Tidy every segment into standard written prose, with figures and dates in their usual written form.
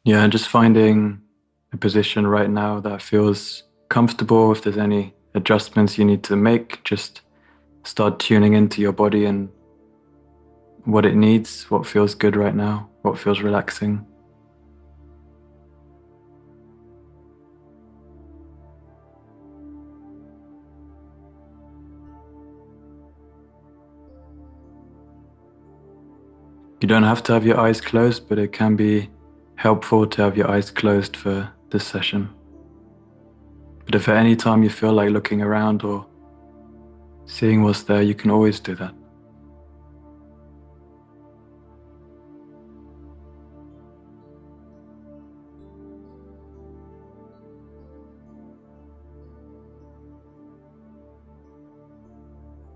Yeah, and just finding a position right now that feels comfortable. If there's any adjustments you need to make, just start tuning into your body and what it needs, what feels good right now, what feels relaxing. You don't have to have your eyes closed, but it can be helpful to have your eyes closed for this session. But if at any time you feel like looking around or seeing what's there, you can always do that.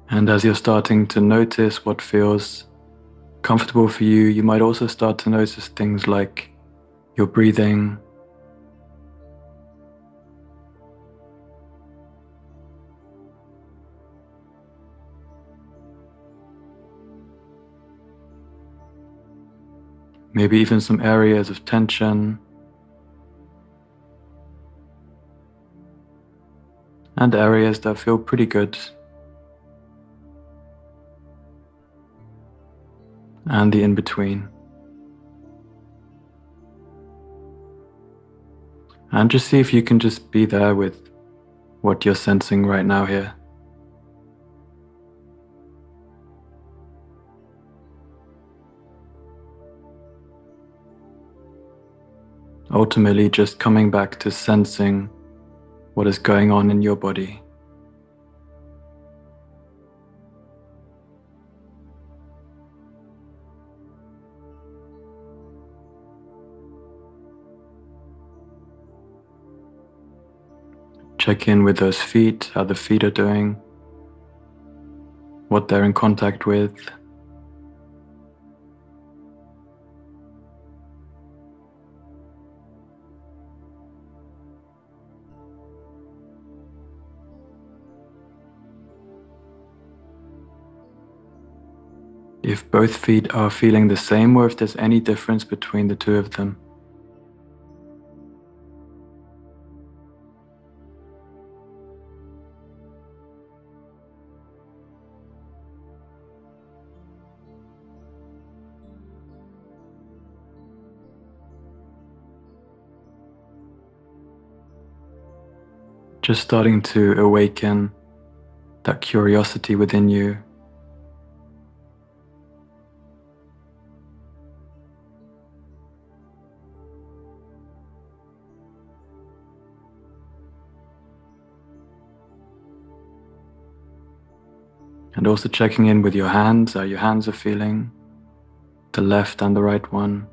And as you're starting to notice what feels comfortable for you, you might also start to notice things like your breathing, maybe even some areas of tension, and areas that feel pretty good, and the in-between. And just see if you can just be there with what you're sensing right now here. Ultimately, just coming back to sensing what is going on in your body. Check in with those feet, how the feet are doing, what they're in contact with. If both feet are feeling the same, or if there's any difference between the two of them. Just starting to awaken that curiosity within you. And also checking in with your hands, how your hands are feeling, the left and the right one.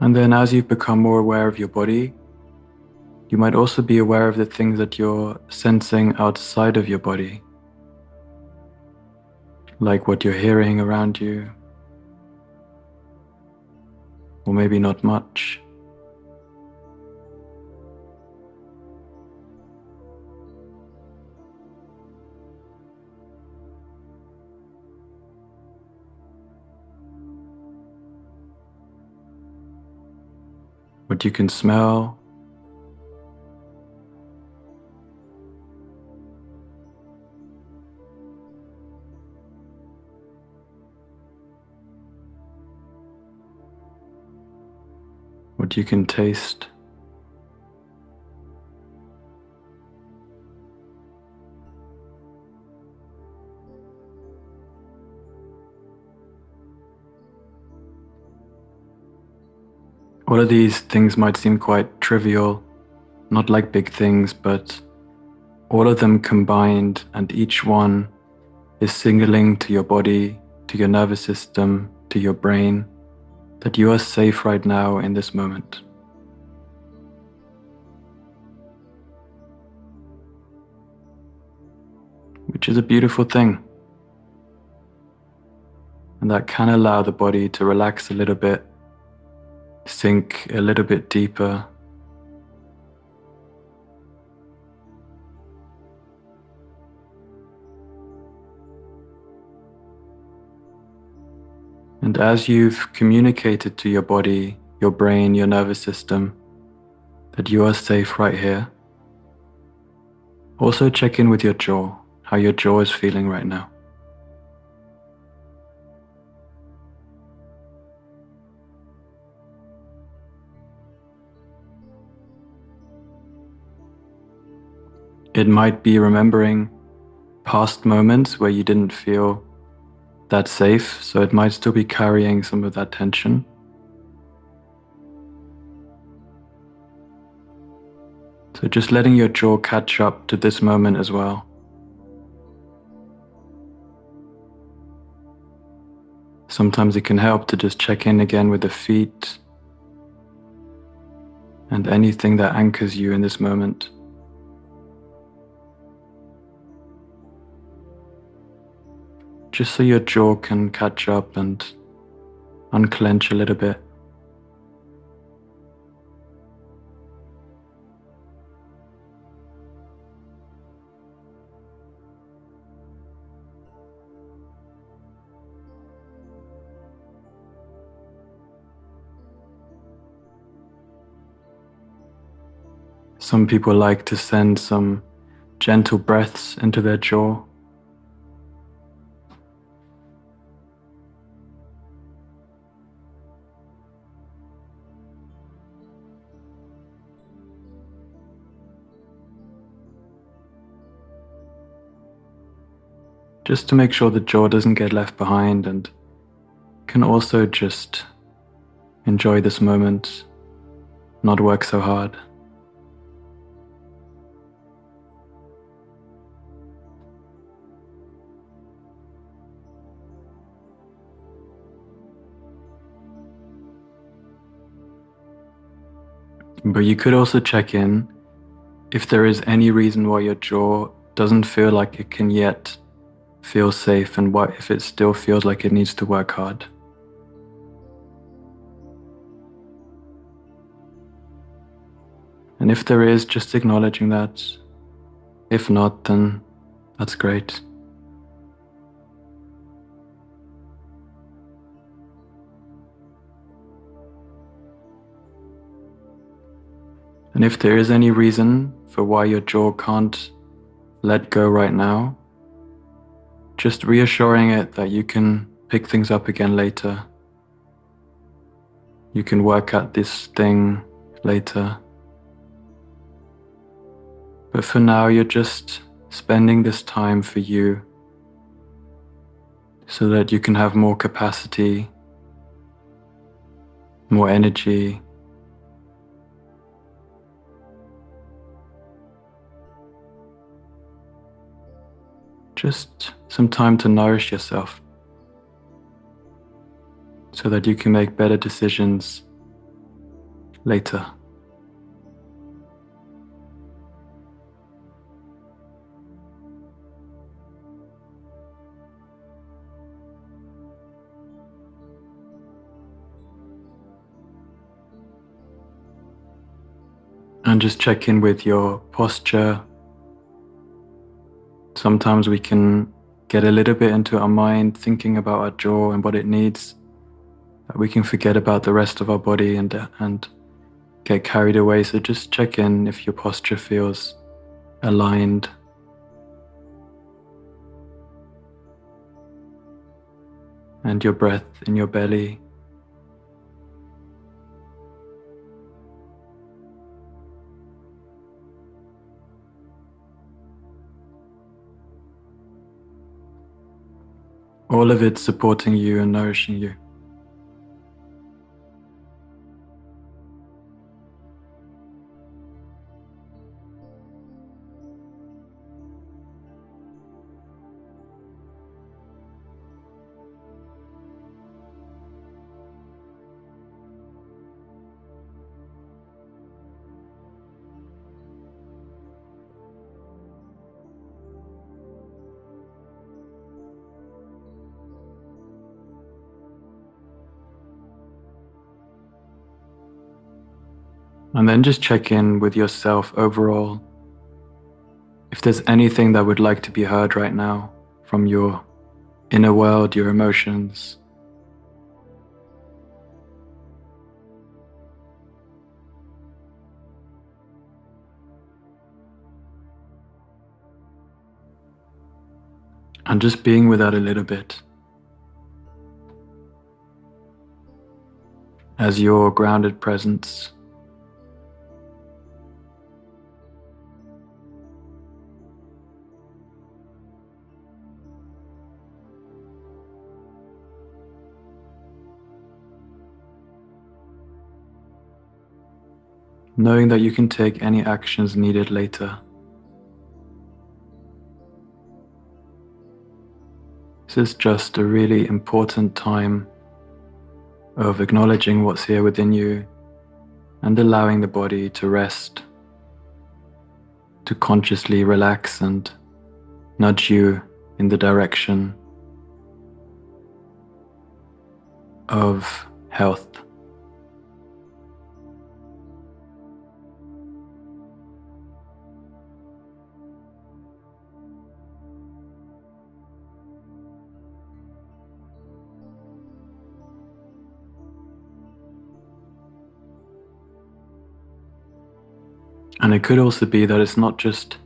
And then as you've become more aware of your body, you might also be aware of the things that you're sensing outside of your body, like what you're hearing around you, or maybe not much. What you can smell, what you can taste. All of these things might seem quite trivial, not like big things, but all of them combined, and each one is signaling to your body, to your nervous system, to your brain, that you are safe right now in this moment. Which is a beautiful thing. And that can allow the body to relax a little bit, sink a little bit deeper. And as you've communicated to your body, your brain, your nervous system, that you are safe right here, also check in with your jaw, how your jaw is feeling right now. It might be remembering past moments where you didn't feel that safe, so it might still be carrying some of that tension. So just letting your jaw catch up to this moment as well. Sometimes it can help to just check in again with the feet and anything that anchors you in this moment. Just so your jaw can catch up and unclench a little bit. Some people like to send some gentle breaths into their jaw. Just to make sure the jaw doesn't get left behind, and can also just enjoy this moment, not work so hard. But you could also check in if there is any reason why your jaw doesn't feel like it can yet feel safe, and what if it still feels like it needs to work hard. And if there is, just acknowledging that. If not, then that's great. And if there is any reason for why your jaw can't let go right now, just reassuring it that you can pick things up again later. You can work at this thing later. But for now, you're just spending this time for you so that you can have more capacity, more energy, just some time to nourish yourself so that you can make better decisions later. And just check in with your posture. Sometimes we can get a little bit into our mind, thinking about our jaw and what it needs, that we can forget about the rest of our body and get carried away. So just check in if your posture feels aligned. And your breath in your belly. All of it supporting you and nourishing you. And then just check in with yourself overall. If there's anything that would like to be heard right now from your inner world, your emotions. And just being with that a little bit as your grounded presence. Knowing that you can take any actions needed later. This is just a really important time of acknowledging what's here within you and allowing the body to rest, to consciously relax and nudge you in the direction of health. And it could also be that it's not just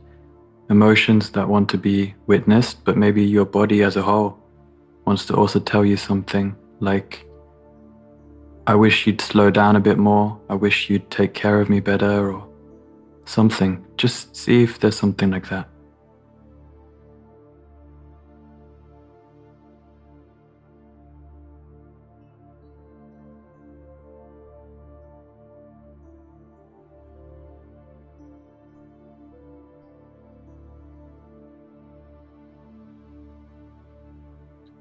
emotions that want to be witnessed, but maybe your body as a whole wants to also tell you something like, I wish you'd slow down a bit more, I wish you'd take care of me better, or something. Just see if there's something like that.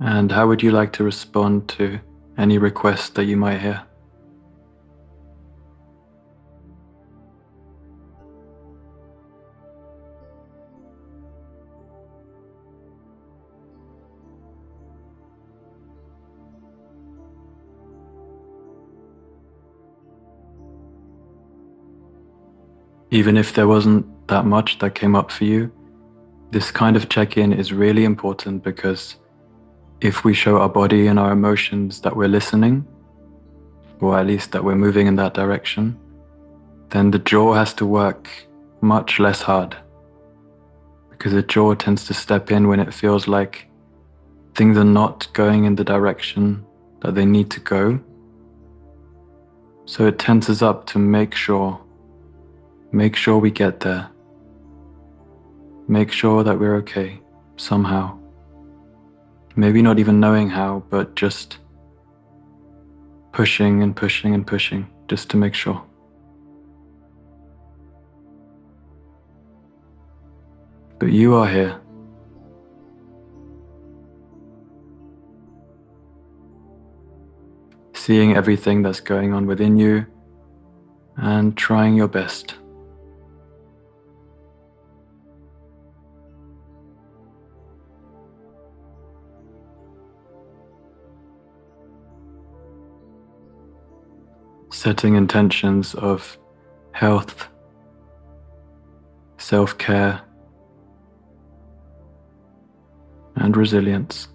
And how would you like to respond to any request that you might hear? Even if there wasn't that much that came up for you, this kind of check-in is really important because if we show our body and our emotions that we're listening, or at least that we're moving in that direction, then the jaw has to work much less hard, because the jaw tends to step in when it feels like things are not going in the direction that they need to go. So it tenses up to make sure we get there. Make sure that we're okay somehow. Maybe not even knowing how, but just pushing and pushing and pushing just to make sure. But you are here. Seeing everything that's going on within you and trying your best. Setting intentions of health, self-care, and resilience.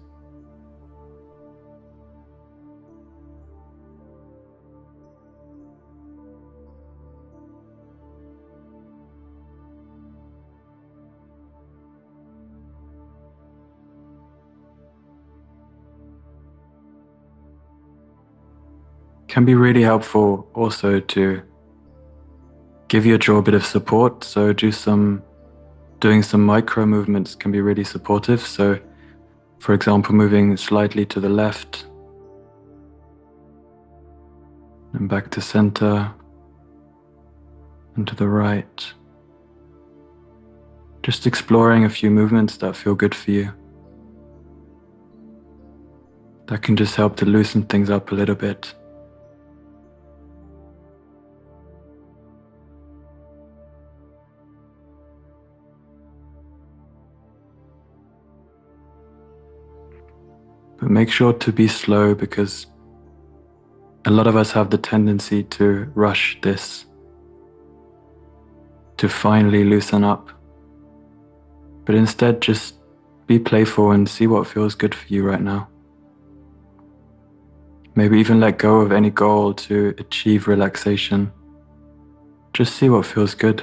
Can be really helpful also to give your jaw a bit of support. So doing some micro movements can be really supportive. So for example, moving slightly to the left and back to center and to the right. Just exploring a few movements that feel good for you. That can just help to loosen things up a little bit. But make sure to be slow, because a lot of us have the tendency to rush this to finally loosen up. But instead, just be playful and see what feels good for you right now. Maybe even let go of any goal to achieve relaxation. Just see what feels good.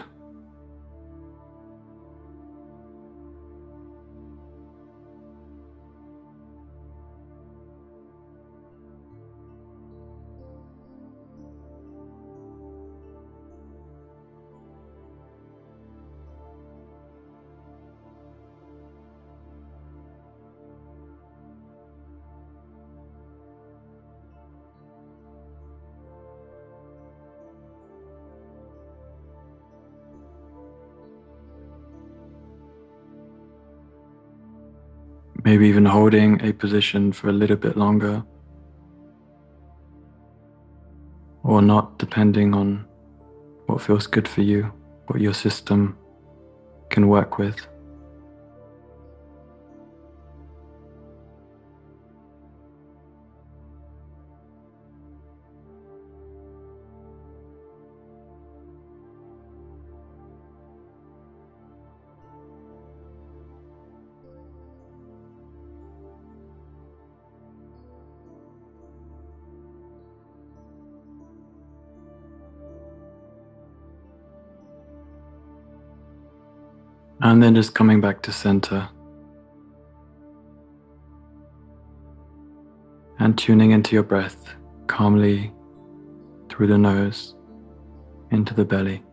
Maybe even holding a position for a little bit longer, or not, depending on what feels good for you, what your system can work with. And then just coming back to center and tuning into your breath calmly through the nose into the belly.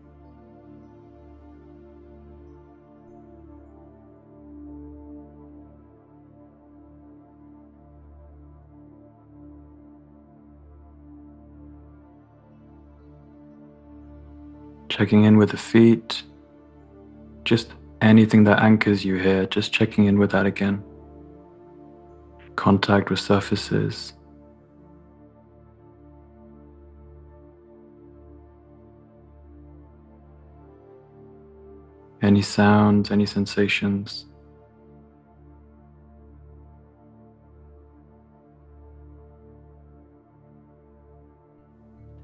Checking in with the feet, just anything that anchors you here, just checking in with that again. Contact with surfaces. Any sounds, any sensations.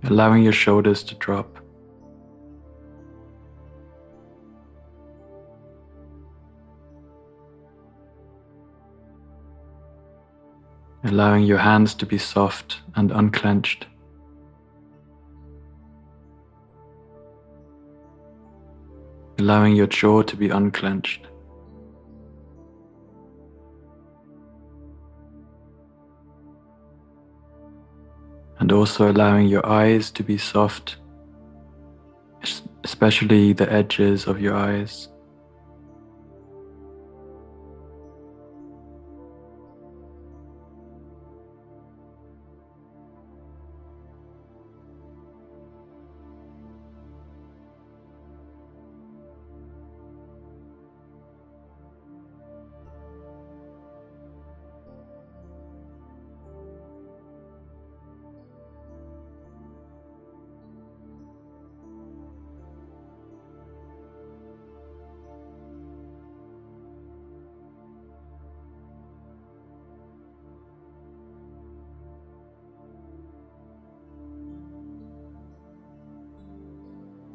Allowing your shoulders to drop. Allowing your hands to be soft and unclenched. Allowing your jaw to be unclenched. And also allowing your eyes to be soft, especially the edges of your eyes.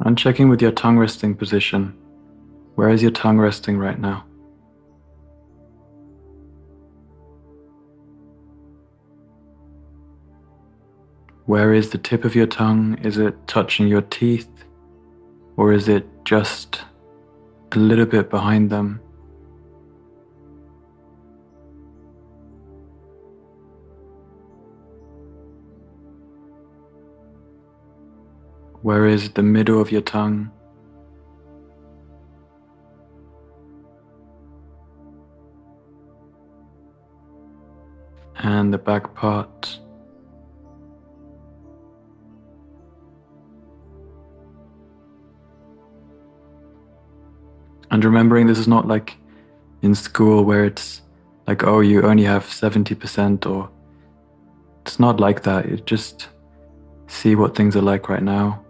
And checking with your tongue resting position. Where is your tongue resting right now? Where is the tip of your tongue? Is it touching your teeth? Or is it just a little bit behind them? Where is the middle of your tongue? And the back part? And remembering this is not like in school where it's like, oh, you only have 70%, or it's not like that. You just see what things are like right now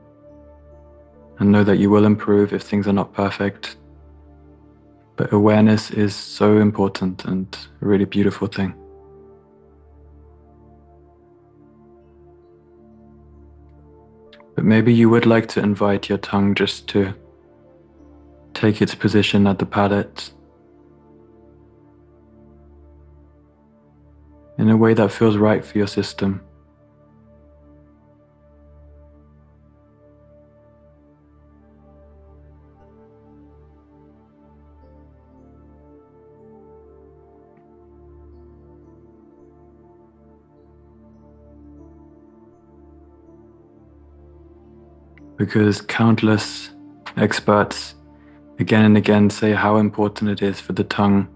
and know that you will improve if things are not perfect. But awareness is so important and a really beautiful thing. But maybe you would like to invite your tongue just to take its position at the palate in a way that feels right for your system. Because countless experts again and again say how important it is for the tongue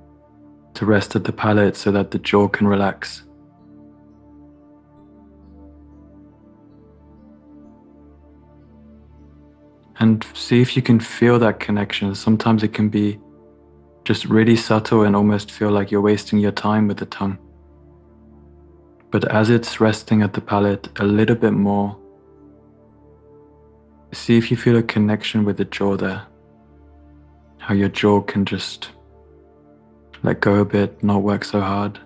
to rest at the palate so that the jaw can relax. And see if you can feel that connection. Sometimes it can be just really subtle and almost feel like you're wasting your time with the tongue. But as it's resting at the palate a little bit more, see if you feel a connection with the jaw there. How your jaw can just let go a bit, not work so hard.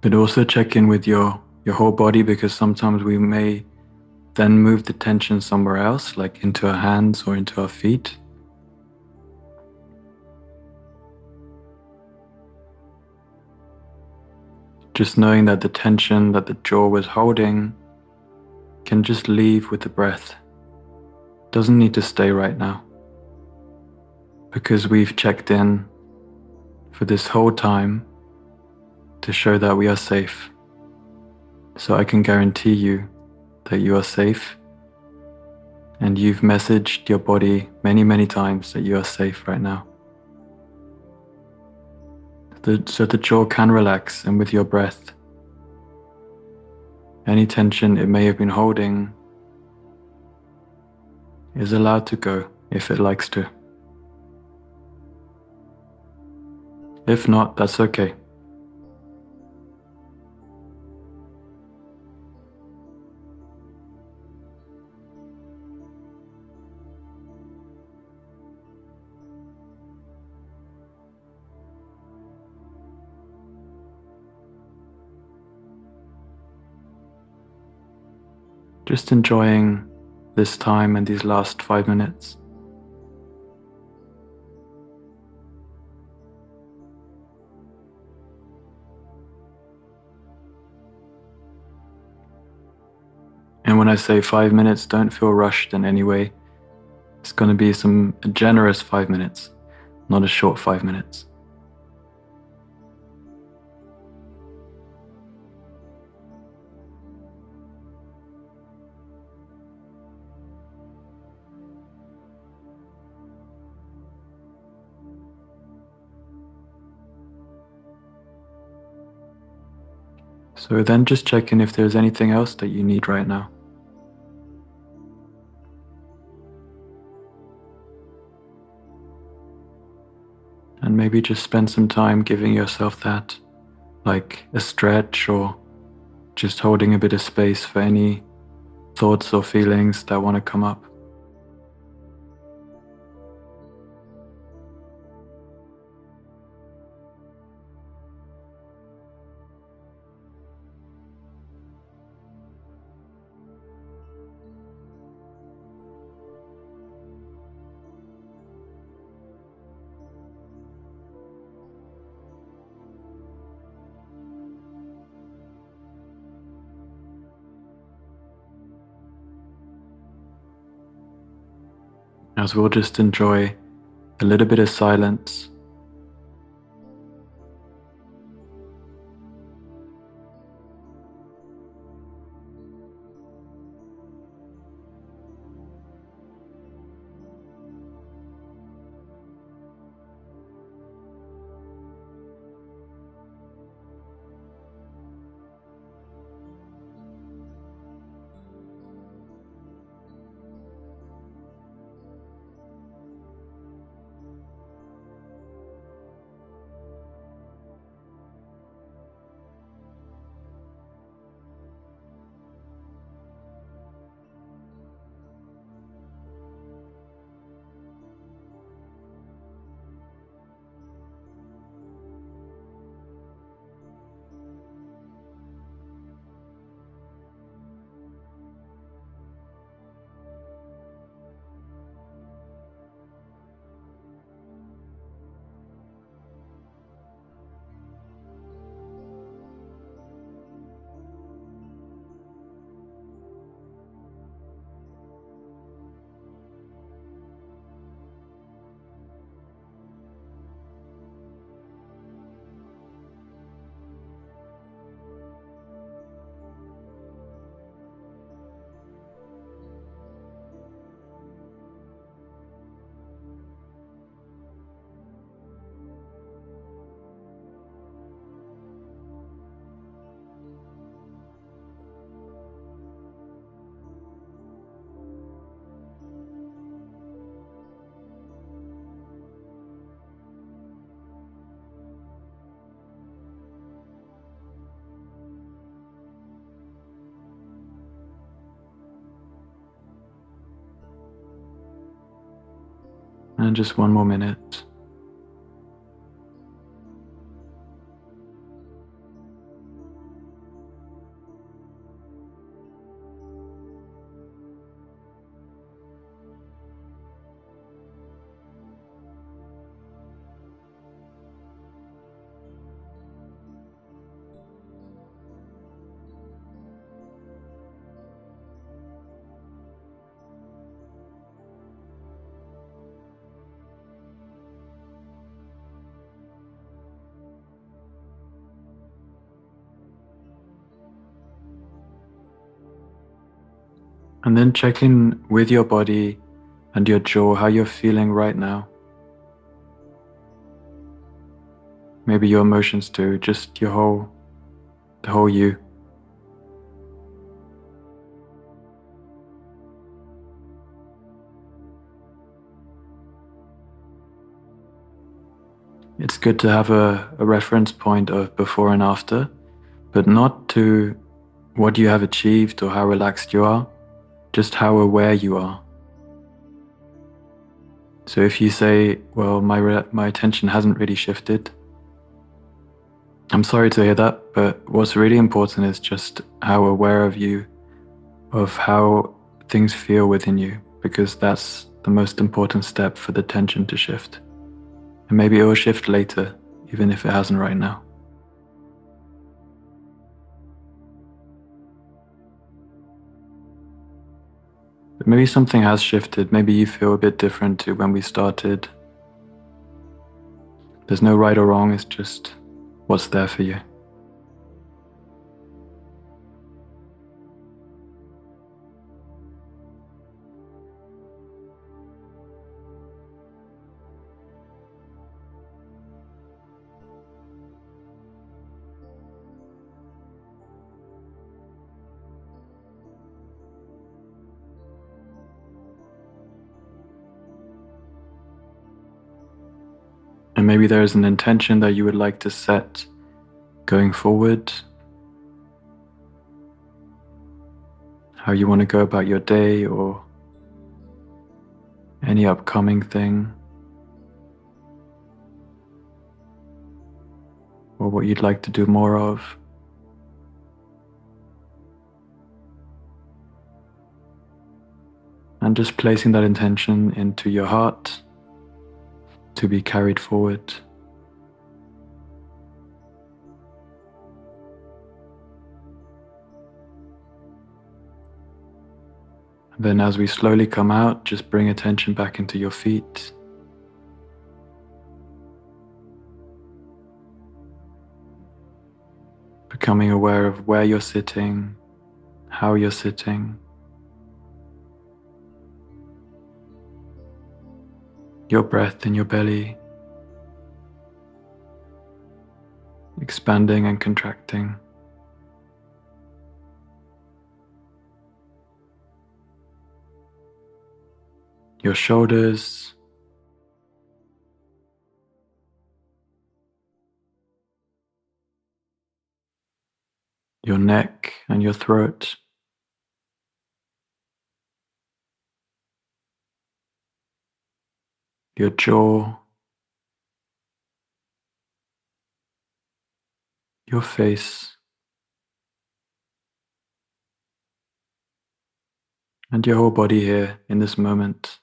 But also check in with your whole body, because sometimes we may then move the tension somewhere else, like into our hands or into our feet. Just knowing that the tension that the jaw was holding can just leave with the breath. Doesn't need to stay right now. Because we've checked in for this whole time to show that we are safe. So I can guarantee you that you are safe, and you've messaged your body many, many times that you are safe right now. So the jaw can relax, and with your breath, any tension it may have been holding is allowed to go if it likes to. If not, that's okay. Just enjoying this time and these last 5 minutes. And when I say 5 minutes, don't feel rushed in any way. It's going to be a generous 5 minutes, not a short 5 minutes. So then just check in if there's anything else that you need right now. And maybe just spend some time giving yourself that, like a stretch, or just holding a bit of space for any thoughts or feelings that want to come up. As we'll just enjoy a little bit of silence. And just one more minute. And then check in with your body and your jaw, how you're feeling right now. Maybe your emotions too, just the whole you. It's good to have a reference point of before and after, but not to what you have achieved or how relaxed you are, just how aware you are. So if you say, well, my attention hasn't really shifted, I'm sorry to hear that, but what's really important is just how aware of how things feel within you, because that's the most important step for the tension to shift. And maybe it will shift later, even if it hasn't right now. But maybe something has shifted. Maybe you feel a bit different to when we started. There's no right or wrong, it's just what's there for you. And maybe there is an intention that you would like to set going forward, how you want to go about your day or any upcoming thing, or what you'd like to do more of. And just placing that intention into your heart to be carried forward. And then as we slowly come out, just bring attention back into your feet. Becoming aware of where you're sitting, how you're sitting, your breath in your belly, expanding and contracting. Your shoulders, your neck and your throat, your jaw, your face, and your whole body here in this moment,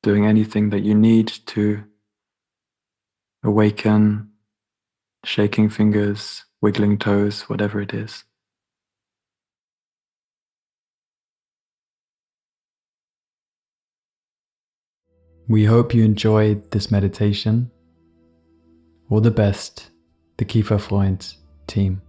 doing anything that you need to awaken, shaking fingers, wiggling toes, whatever it is. We hope you enjoyed this meditation. All the best, the Kieferfreund team.